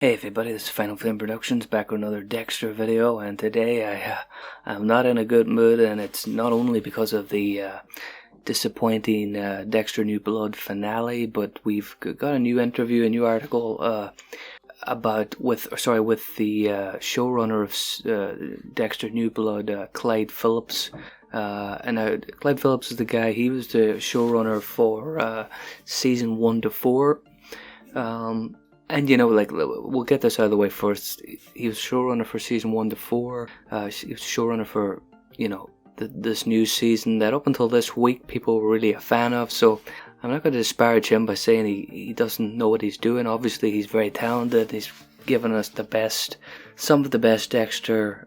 Hey everybody, this is Final Film Productions back with another Dexter video, and today I'm not in a good mood, and it's not only because of the disappointing Dexter New Blood finale, but we've got a new interview, a new article with the showrunner of Dexter New Blood, Clyde Philips. Clyde Philips is the guy. He was the showrunner for season 1 to 4. And we'll get this out of the way first. He was showrunner for season 1 to 4. He was showrunner for, this new season that up until this week people were really a fan of. So I'm not going to disparage him by saying he doesn't know what he's doing. Obviously, he's very talented. He's given us some of the best Dexter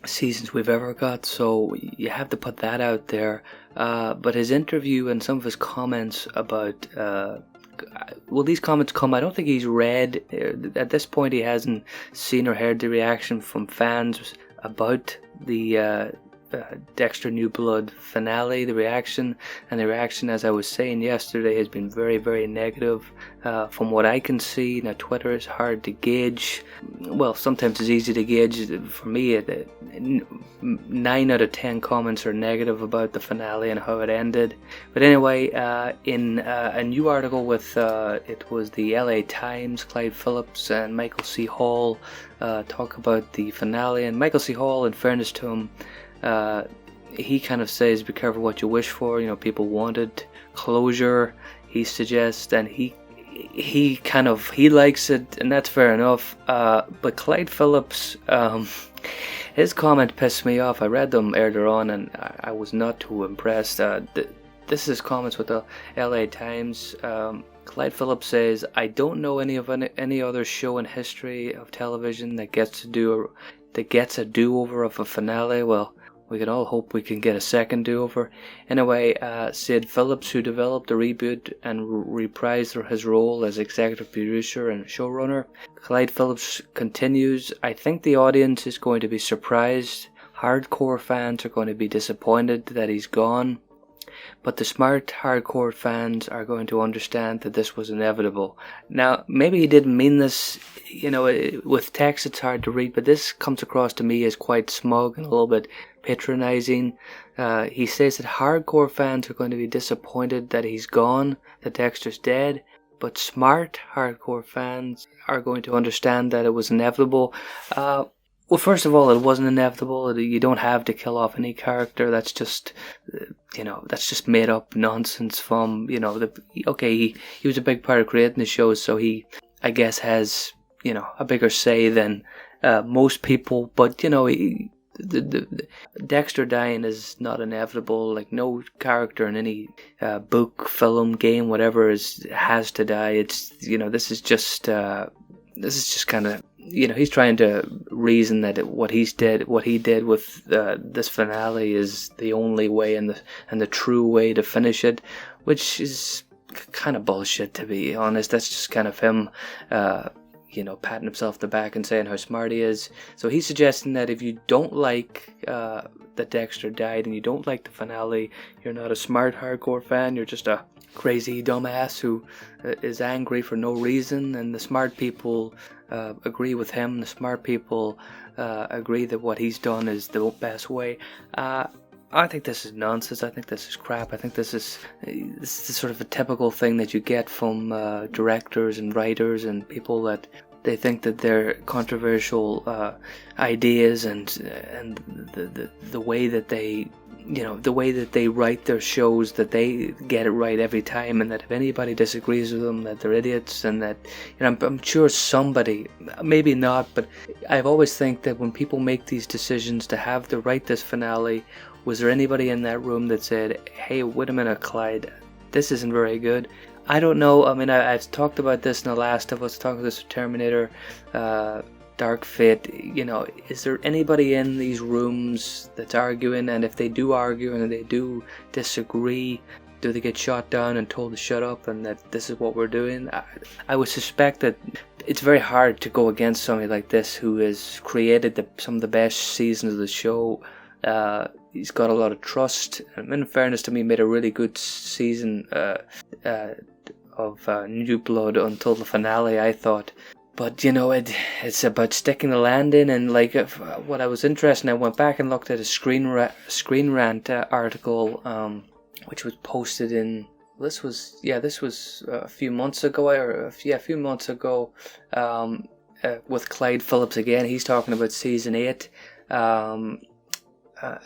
seasons we've ever got. So you have to put that out there. But his interview and some of his comments about these comments come. I don't think he's read. At this point, he hasn't seen or heard the reaction from fans about the Dexter New Blood finale. The reaction, as I was saying yesterday, has been very, very negative. From what I can see, now Twitter is hard to gauge. Well, sometimes it's easy to gauge. For me, 9 out of 10 comments are negative about the finale and how it ended. But anyway, in a new article with it was the LA Times, Clyde Philips and Michael C. Hall talk about the finale. And Michael C. Hall, in fairness to him, he kind of says, be careful what you wish for. People wanted closure, he suggests, and he likes it, and that's fair enough. But Clyde Philips, his comment pissed me off. I read them earlier on, and I was not too impressed. This is comments with the LA Times. Clyde Philips says, "I don't know any other show in history of television that gets a do-over of a finale." Well, we can all hope we can get a second do-over. Anyway, Sid Phillips, who developed the reboot and reprised his role as executive producer and showrunner. Clyde Phillips continues, "I think the audience is going to be surprised. Hardcore fans are going to be disappointed that he's gone. But the smart hardcore fans are going to understand that this was inevitable." Now, maybe he didn't mean this, with text it's hard to read, but this comes across to me as quite smug and a little bit patronizing. He says that hardcore fans are going to be disappointed that he's gone, that Dexter's dead, but smart hardcore fans are going to understand that it was inevitable. Well, first of all, it wasn't inevitable. You don't have to kill off any character. That's just, that's just made up nonsense from, he was a big part of creating the show, so he, I guess, has, a bigger say than most people. But, the Dexter dying is not inevitable. Like, no character in any book, film, game, whatever has to die. It's, this is just kind of, he's trying to reason that what he did with this finale is the only way and the true way to finish it, which is kind of bullshit, to be honest. That's just kind of him, patting himself on the back and saying how smart he is. So he's suggesting that if you don't like that Dexter died and you don't like the finale, you're not a smart hardcore fan. You're just a crazy dumbass who is angry for no reason. And the smart people agree with him. The smart people agree that what he's done is the best way. I think this is nonsense. I think this is crap. I think this is sort of a typical thing that you get from directors and writers and people that they think that their controversial ideas and the way that they write their shows, that they get it right every time, and that if anybody disagrees with them, that they're idiots, and that I'm sure somebody, maybe not, but I've always think that when people make these decisions to write this finale, was there anybody in that room that said, "Hey, wait a minute, Clyde, this isn't very good"? I don't know. I mean, I've talked about this in The Last of Us, talked about this with Terminator, Dark Fate. Is there anybody in these rooms that's arguing? And if they do argue and they do disagree, do they get shot down and told to shut up and that this is what we're doing? I would suspect that it's very hard to go against somebody like this who has created some of the best seasons of the show. He's got a lot of trust. And in fairness to me, made a really good season of New Blood until the finale, I thought. But you know, it's about sticking the landing, and like what I was interested in, I went back and looked at a Screen Rant article, which was posted in. This was a few months ago, a few months ago, with Clyde Philips again. He's talking about season 8.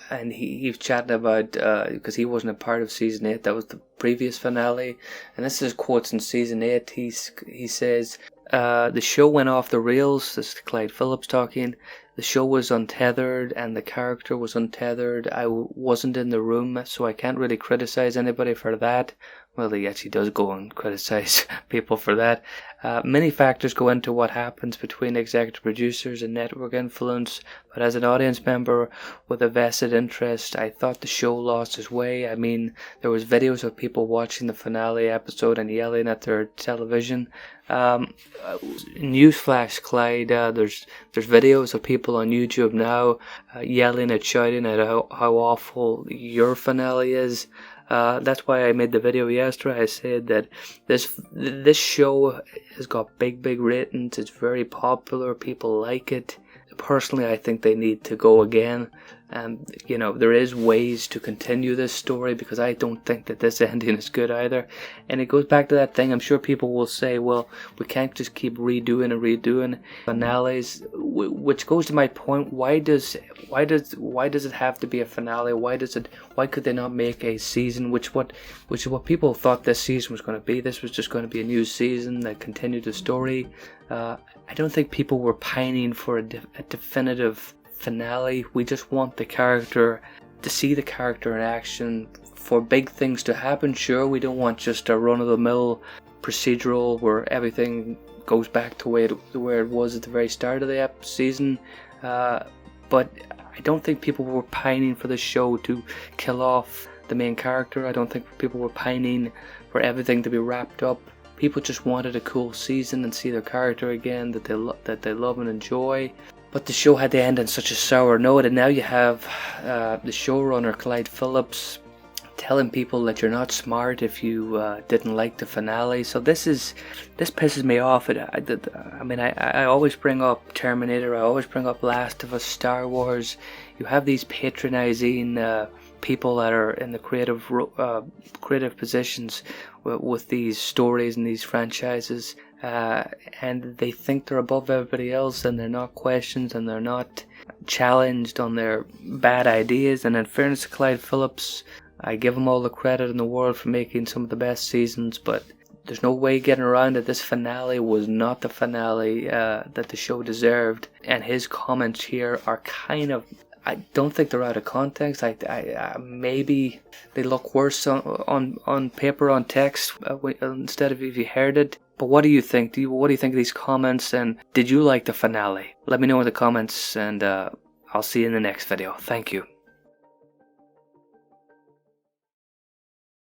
And he's chatting about, because he wasn't a part of season 8, that was the previous finale, and this is quotes in season 8. He says, the show went off the rails. This is Clyde Philips talking. The show was untethered and the character was untethered. I wasn't in the room, so I can't really criticize anybody for that. Well, he actually does go and criticize people for that. Many factors go into what happens between executive producers and network influence, but as an audience member with a vested interest, I thought the show lost its way. I mean, there was videos of people watching the finale episode and yelling at their television. Newsflash, Clyde, there's videos of people on YouTube now yelling and shouting at how awful your finale is. That's why I made the video yesterday. I said that this show has got big ratings. It's very popular. People like it. Personally, I think they need to go again. And you know, there is ways to continue this story, because I don't think that this ending is good either. And it goes back to that thing. I'm sure people will say, well, we can't just keep redoing finales, which goes to my point. Why does it have to be a finale? Why could they not make a season, which is what people thought this season was going to be? This was just going to be a new season that continued the story. I don't think people were pining for a definitive finale. We just want the character to see the character in action, for big things to happen. Sure, we don't want just a run-of-the-mill procedural where everything goes back to where it was at the very start of the season, but I don't think people were pining for the show to kill off the main character. I don't think people were pining for everything to be wrapped up. People just wanted a cool season and see their character again that they love and enjoy. But the show had to end on such a sour note, and now you have the showrunner Clyde Philips telling people that you're not smart if you didn't like the finale. So this pisses me off. I always bring up Terminator. I always bring up Last of Us, Star Wars. You have these patronizing people that are in the creative positions with these stories and these franchises, and they think they're above everybody else, and they're not questioned and they're not challenged on their bad ideas. And in fairness to Clyde Philips, I give him all the credit in the world for making some of the best seasons, but there's no way getting around it. This finale was not the finale that the show deserved, and his comments here are kind of, I don't think they're out of context. I maybe they look worse on paper, on text, instead of if you heard it. But what do you think? What do you think of these comments? And did you like the finale? Let me know in the comments, and I'll see you in the next video. Thank you.